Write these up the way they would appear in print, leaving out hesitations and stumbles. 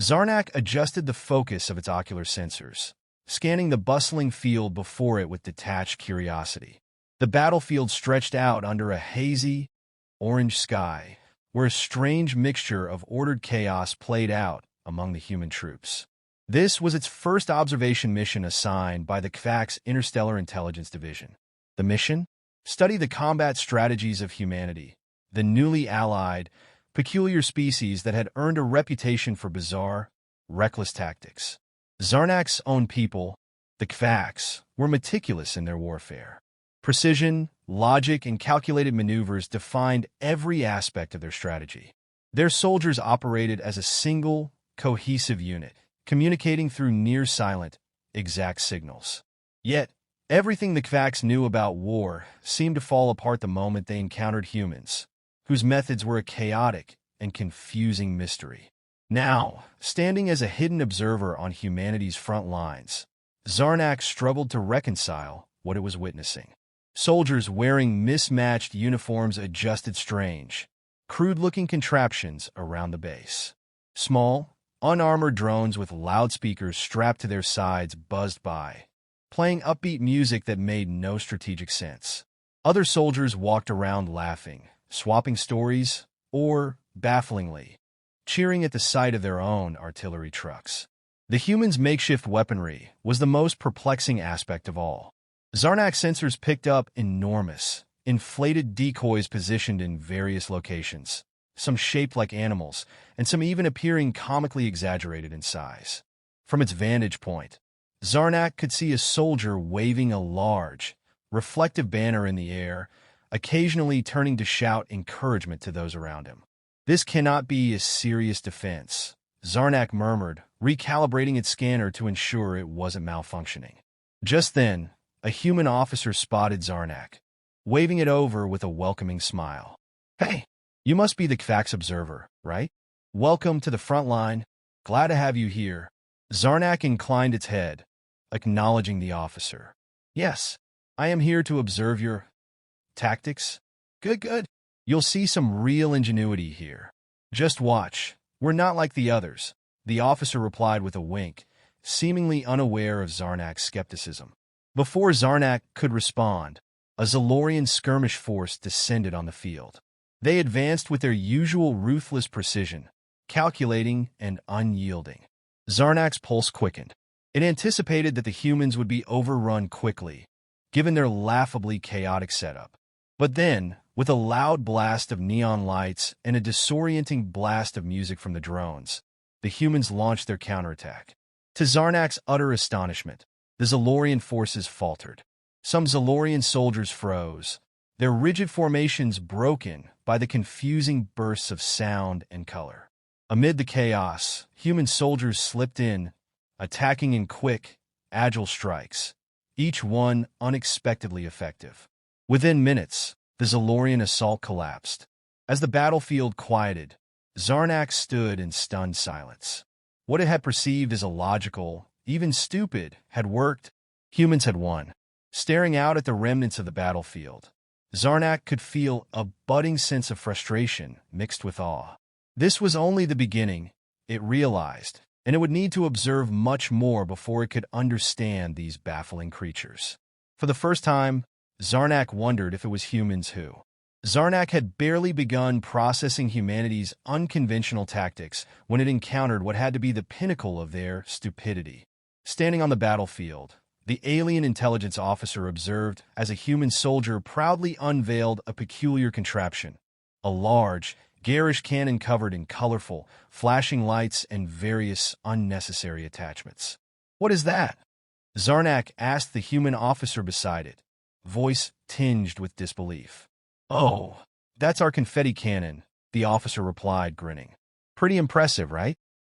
Zarnak adjusted the focus of its ocular sensors, scanning the bustling field before it with detached curiosity. The battlefield stretched out under a hazy, orange sky, where a strange mixture of ordered chaos played out among the human troops. This was its first observation mission assigned by the HFY's Interstellar Intelligence Division. The mission? Study the combat strategies of humanity, the newly allied, peculiar species that had earned a reputation for bizarre, reckless tactics. Zarnak's own people, the HFYs, were meticulous in their warfare. Precision, logic, and calculated maneuvers defined every aspect of their strategy. Their soldiers operated as a single, cohesive unit, communicating through near-silent, exact signals. Yet, everything the HFYs knew about war seemed to fall apart the moment they encountered humans, whose methods were a chaotic and confusing mystery. Now, standing as a hidden observer on humanity's front lines, Zarnak struggled to reconcile what it was witnessing. Soldiers wearing mismatched uniforms adjusted strange, crude-looking contraptions around the base. Small, unarmored drones with loudspeakers strapped to their sides buzzed by, playing upbeat music that made no strategic sense. Other soldiers walked around laughing, swapping stories, or, bafflingly, cheering at the sight of their own artillery trucks. The humans' makeshift weaponry was the most perplexing aspect of all. Zarnak's sensors picked up enormous, inflated decoys positioned in various locations, some shaped like animals, and some even appearing comically exaggerated in size. From its vantage point, Zarnak could see a soldier waving a large, reflective banner in the air, occasionally turning to shout encouragement to those around him. "This cannot be a serious defense," Zarnak murmured, recalibrating its scanner to ensure it wasn't malfunctioning. Just then, a human officer spotted Zarnak, waving it over with a welcoming smile. "Hey, you must be the HFY's observer, right? Welcome to the front line. Glad to have you here." Zarnak inclined its head, acknowledging the officer. "Yes, I am here to observe your tactics." Good, good. You'll see some real ingenuity here. Just watch. We're not like the others," the officer replied with a wink, seemingly unaware of Zarnak's skepticism. Before Zarnak could respond, a Zalorian skirmish force descended on the field. They advanced with their usual ruthless precision, calculating and unyielding. Zarnak's pulse quickened. It anticipated that the humans would be overrun quickly, given their laughably chaotic setup. But then, with a loud blast of neon lights and a disorienting blast of music from the drones, the humans launched their counterattack. To Zarnak's utter astonishment, the Zalorian forces faltered. Some Zalorian soldiers froze, their rigid formations broken by the confusing bursts of sound and color. Amid the chaos, human soldiers slipped in, attacking in quick, agile strikes, each one unexpectedly effective. Within minutes, the Zalorian assault collapsed. As the battlefield quieted, Zarnak stood in stunned silence. What it had perceived as illogical, even stupid, had worked. Humans had won. Staring out at the remnants of the battlefield, Zarnak could feel a budding sense of frustration mixed with awe. This was only the beginning, it realized, and it would need to observe much more before it could understand these baffling creatures. For the first time, Zarnak wondered if it was humans who. Zarnak had barely begun processing humanity's unconventional tactics when it encountered what had to be the pinnacle of their stupidity. Standing on the battlefield, the alien intelligence officer observed as a human soldier proudly unveiled a peculiar contraption, a large, garish cannon covered in colorful, flashing lights and various unnecessary attachments. "What is that?" Zarnak asked the human officer beside it, voice tinged with disbelief. "Oh, that's our confetti cannon," the officer replied, grinning. "Pretty impressive, right?"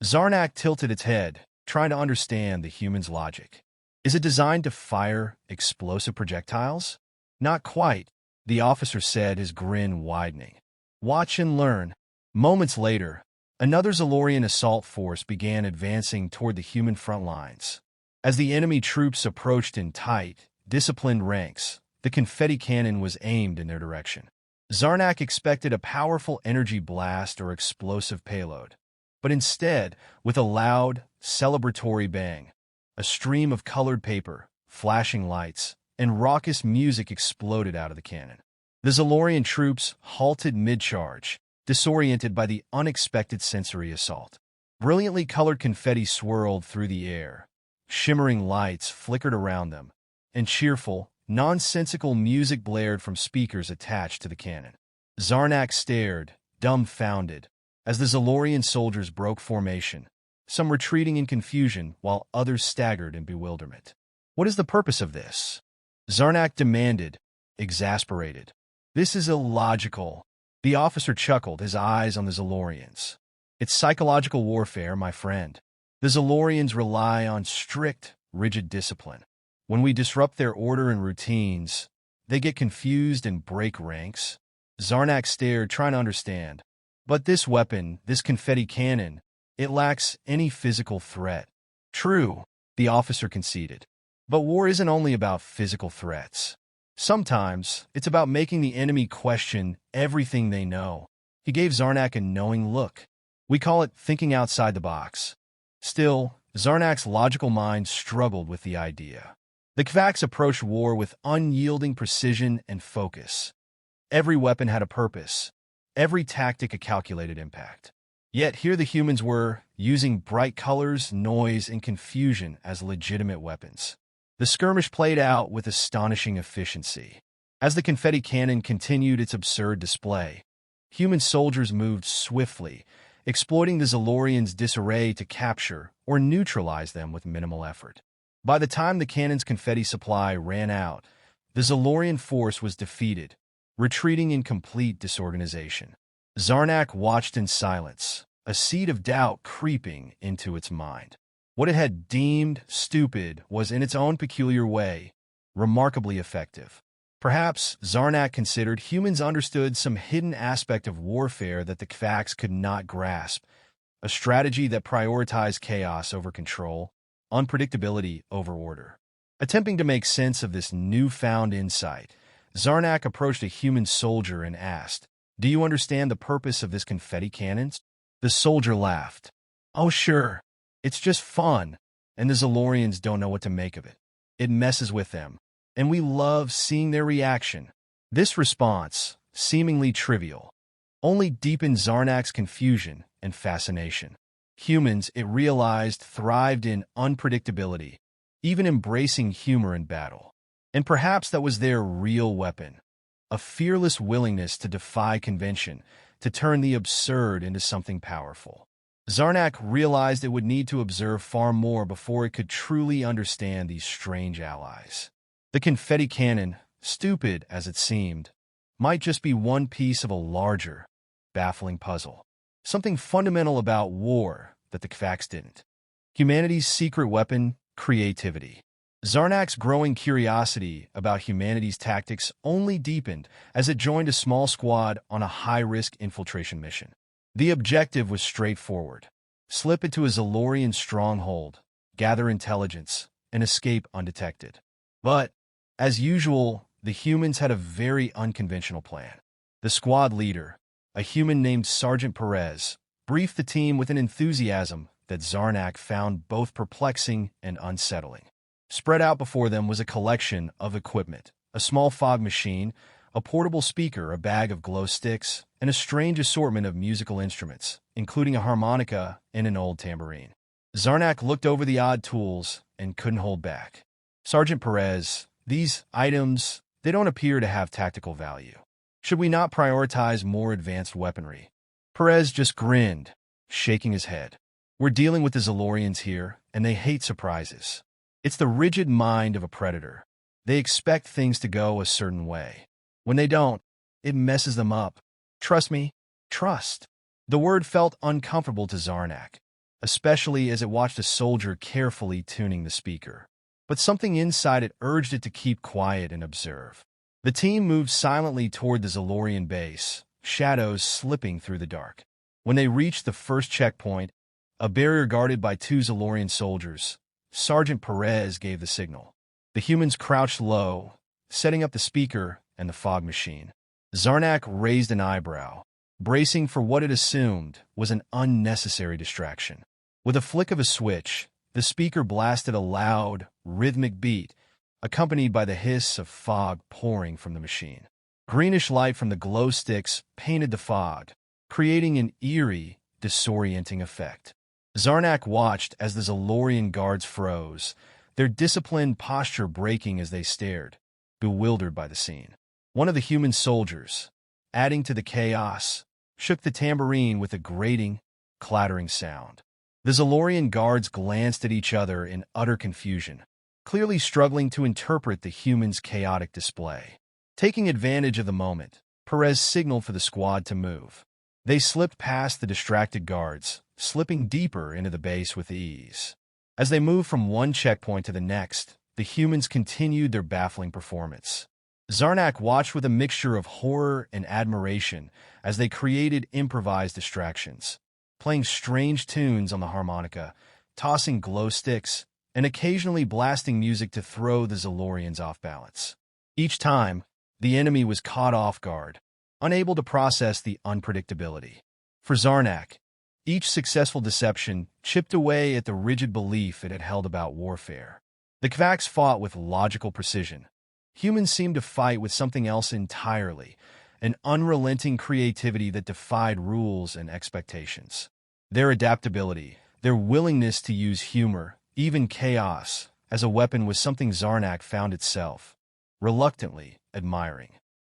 Zarnak tilted its head, trying to understand the human's logic. "Is it designed to fire explosive projectiles?" "Not quite," the officer said, his grin widening. "Watch and learn." Moments later, another Zalorian assault force began advancing toward the human front lines. As the enemy troops approached in tight, disciplined ranks, the confetti cannon was aimed in their direction. Zarnak expected a powerful energy blast or explosive payload, but but instead with a loud, celebratory bang. A stream of colored paper, flashing lights, and raucous music exploded out of the cannon. The Zalorian troops halted mid-charge, disoriented by the unexpected sensory assault. Brilliantly colored confetti swirled through the air. Shimmering lights flickered around them, and cheerful, nonsensical music blared from speakers attached to the cannon. Zarnak stared, dumbfounded, as the Zalorian soldiers broke formation, some retreating in confusion while others staggered in bewilderment. "What is the purpose of this?" Zarnak demanded, exasperated. "This is illogical." The officer chuckled, his eyes on the Zalorians. "It's psychological warfare, my friend. The Zalorians rely on strict, rigid discipline. When we disrupt their order and routines, they get confused and break ranks." Zarnak stared, trying to understand. "But this weapon, this confetti cannon, it lacks any physical threat." "True," the officer conceded. "But war isn't only about physical threats. Sometimes, it's about making the enemy question everything they know." He gave Zarnak a knowing look. "We call it thinking outside the box." Still, Zarnak's logical mind struggled with the idea. The Kvaks approached war with unyielding precision and focus. Every weapon had a purpose, every tactic a calculated impact. Yet here the humans were, using bright colors, noise, and confusion as legitimate weapons. The skirmish played out with astonishing efficiency. As the confetti cannon continued its absurd display, human soldiers moved swiftly, exploiting the Zalorians' disarray to capture or neutralize them with minimal effort. By the time the cannon's confetti supply ran out, the Zalorian force was defeated, retreating in complete disorganization. Zarnak watched in silence, a seed of doubt creeping into its mind. What it had deemed stupid was, in its own peculiar way, remarkably effective. Perhaps, Zarnak considered, humans understood some hidden aspect of warfare that the Kvaks could not grasp, a strategy that prioritized chaos over control, unpredictability over order. Attempting to make sense of this newfound insight, Zarnak approached a human soldier and asked, "Do you understand the purpose of this confetti cannons?" The soldier laughed. "Oh, sure. It's just fun, and the Zalorians don't know what to make of it. It messes with them, and we love seeing their reaction." This response, seemingly trivial, only deepened Zarnak's confusion and fascination. Humans, it realized, thrived in unpredictability, even embracing humor in battle. And perhaps that was their real weapon, a fearless willingness to defy convention, to turn the absurd into something powerful. Zarnak realized it would need to observe far more before it could truly understand these strange allies. The confetti cannon, stupid as it seemed, might just be one piece of a larger, baffling puzzle. Something fundamental about war that the Kvaks didn't. Humanity's secret weapon, creativity. Zarnak's growing curiosity about humanity's tactics only deepened as it joined a small squad on a high-risk infiltration mission. The objective was straightforward: slip into a Zalorian stronghold, gather intelligence, and escape undetected. But, as usual, the humans had a very unconventional plan. The squad leader, a human named Sergeant Perez, briefed the team with an enthusiasm that Zarnak found both perplexing and unsettling. Spread out before them was a collection of equipment: a small fog machine, a portable speaker, a bag of glow sticks, and a strange assortment of musical instruments, including a harmonica and an old tambourine. Zarnak looked over the odd tools and couldn't hold back. "Sergeant Perez, these items, they don't appear to have tactical value. Should we not prioritize more advanced weaponry?" Perez just grinned, shaking his head. "We're dealing with the Zalorians here, and they hate surprises. It's the rigid mind of a predator. They expect things to go a certain way. When they don't, it messes them up. Trust me, trust." The word felt uncomfortable to Zarnak, especially as it watched a soldier carefully tuning the speaker. But something inside it urged it to keep quiet and observe. The team moved silently toward the Zalorian base, shadows slipping through the dark. When they reached the first checkpoint, a barrier guarded by 2 Zalorian soldiers, Sergeant Perez gave the signal. The humans crouched low, setting up the speaker and the fog machine. Zarnak raised an eyebrow. bracing for what it assumed was an unnecessary distraction. With a flick of a switch, the speaker blasted a loud, rhythmic beat, accompanied by the hiss of fog pouring from the machine. Greenish light from the glow sticks painted the fog, creating an eerie, disorienting effect. Zarnak watched as the Zalorian guards froze, their disciplined posture breaking as they stared, bewildered by the scene. One of the human soldiers, adding to the chaos, shook the tambourine with a grating, clattering sound. The Zalorian guards glanced at each other in utter confusion, clearly struggling to interpret the humans' chaotic display. Taking advantage of the moment, Perez signaled for the squad to move. They slipped past the distracted guards, slipping deeper into the base with ease. As they moved from one checkpoint to the next, the humans continued their baffling performance. Zarnak watched with a mixture of horror and admiration as they created improvised distractions, playing strange tunes on the harmonica, tossing glow sticks, and occasionally blasting music to throw the Zalorians off balance. Each time, the enemy was caught off guard, unable to process the unpredictability. For Zarnak, each successful deception chipped away at the rigid belief it had held about warfare. The Kvaks fought with logical precision. Humans seemed to fight with something else entirely, an unrelenting creativity that defied rules and expectations. Their adaptability, their willingness to use humor, even chaos, as a weapon was something Zarnak found itself, reluctantly, admiring.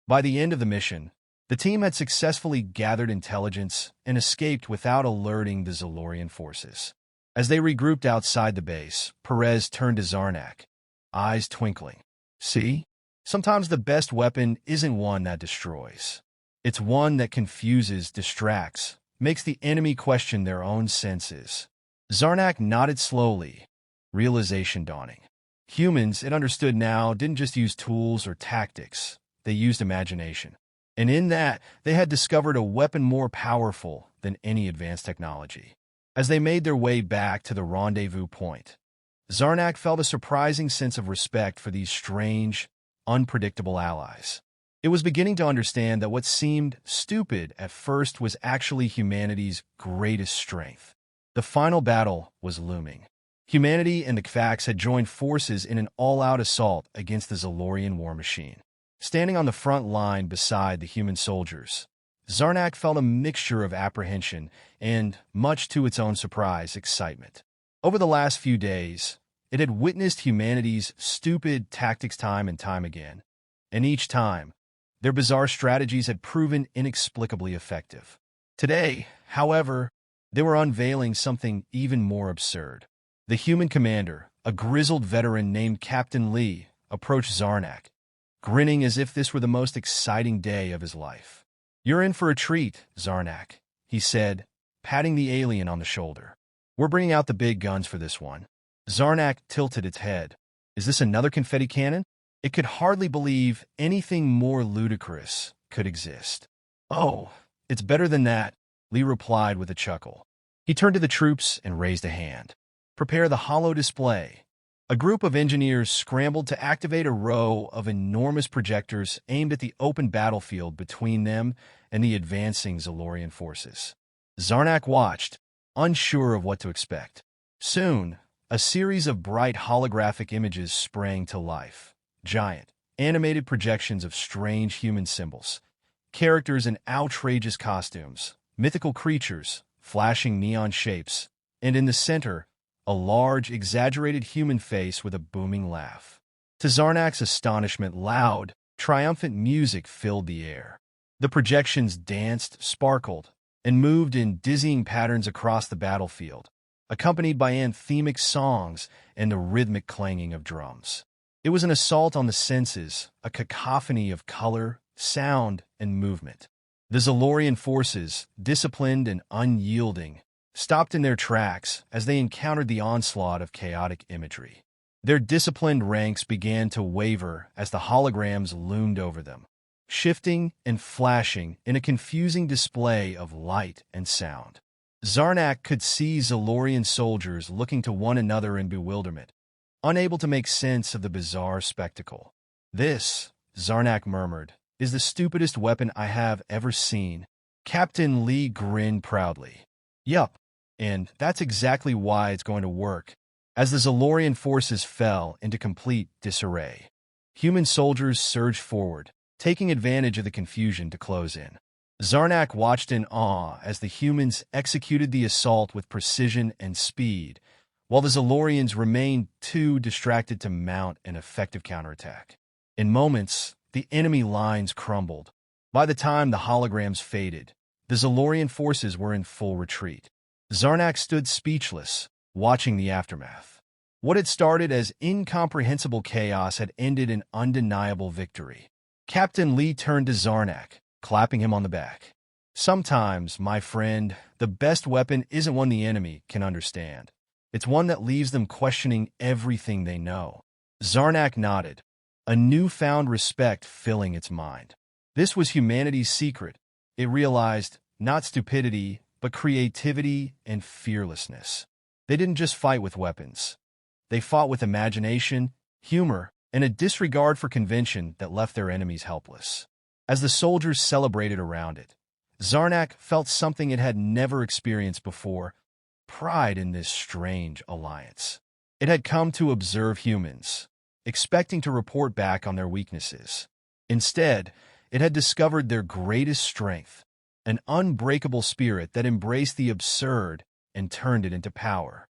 By the end of the mission, the team had successfully gathered intelligence and escaped without alerting the Zalorian forces. As they regrouped outside the base, Perez turned to Zarnak, eyes twinkling. See? Sometimes the best weapon isn't one that destroys. It's one that confuses, distracts, makes the enemy question their own senses. Zarnak nodded slowly, realization dawning. Humans, it understood now, didn't just use tools or tactics. They used imagination. And in that, they had discovered a weapon more powerful than any advanced technology. As they made their way back to the rendezvous point, Zarnak felt a surprising sense of respect for these strange, unpredictable allies. It was beginning to understand that what seemed stupid at first was actually humanity's greatest strength. The final battle was looming. Humanity and the Kvaks had joined forces in an all-out assault against the Zalorian war machine. Standing on the front line beside the human soldiers, Zarnak felt a mixture of apprehension and, much to its own surprise, excitement. Over the last few days, it had witnessed humanity's stupid tactics time and time again, and each time, their bizarre strategies had proven inexplicably effective. Today, however, they were unveiling something even more absurd. The human commander, a grizzled veteran named Captain Lee, approached Zarnak, grinning as if this were the most exciting day of his life. "You're in for a treat, Zarnak," he said, patting the alien on the shoulder. "We're bringing out the big guns for this one." Zarnak tilted its head. "Is this another confetti cannon?" It could hardly believe anything more ludicrous could exist. "Oh, it's better than that," Lee replied with a chuckle. He turned to the troops and raised a hand. "Prepare the holo display." A group of engineers scrambled to activate a row of enormous projectors aimed at the open battlefield between them and the advancing Zalorian forces. Zarnak watched, unsure of what to expect. Soon, a series of bright holographic images sprang to life. Giant, animated projections of strange human symbols, characters in outrageous costumes, mythical creatures, flashing neon shapes, and in the center, a large, exaggerated human face with a booming laugh. To Zarnak's astonishment, loud, triumphant music filled the air. The projections danced, sparkled, and moved in dizzying patterns across the battlefield, accompanied by anthemic songs and the rhythmic clanging of drums. It was an assault on the senses, a cacophony of color, sound, and movement. The Zalorian forces, disciplined and unyielding, stopped in their tracks as they encountered the onslaught of chaotic imagery. Their disciplined ranks began to waver as the holograms loomed over them, shifting and flashing in a confusing display of light and sound. Zarnak could see Zalorian soldiers looking to one another in bewilderment, unable to make sense of the bizarre spectacle. "This," Zarnak murmured, "is the stupidest weapon I have ever seen." Captain Lee grinned proudly. Yup, and that's exactly why it's going to work. As the Zalorian forces fell into complete disarray, human soldiers surged forward, taking advantage of the confusion to close in. Zarnak watched in awe as the humans executed the assault with precision and speed, while the Zalorians remained too distracted to mount an effective counterattack. In moments, the enemy lines crumbled. By the time the holograms faded, the Zalorian forces were in full retreat. Zarnak stood speechless, watching the aftermath. What had started as incomprehensible chaos had ended in undeniable victory. Captain Lee turned to Zarnak, clapping him on the back. Sometimes, my friend, the best weapon isn't one the enemy can understand. It's one that leaves them questioning everything they know. Zarnak nodded, a newfound respect filling its mind. This was humanity's secret. It realized not stupidity, but creativity and fearlessness. They didn't just fight with weapons. They fought with imagination, humor, and a disregard for convention that left their enemies helpless. As the soldiers celebrated around it, Zarnak felt something it had never experienced before: pride in this strange alliance. It had come to observe humans, expecting to report back on their weaknesses. Instead, it had discovered their greatest strength, an unbreakable spirit that embraced the absurd and turned it into power.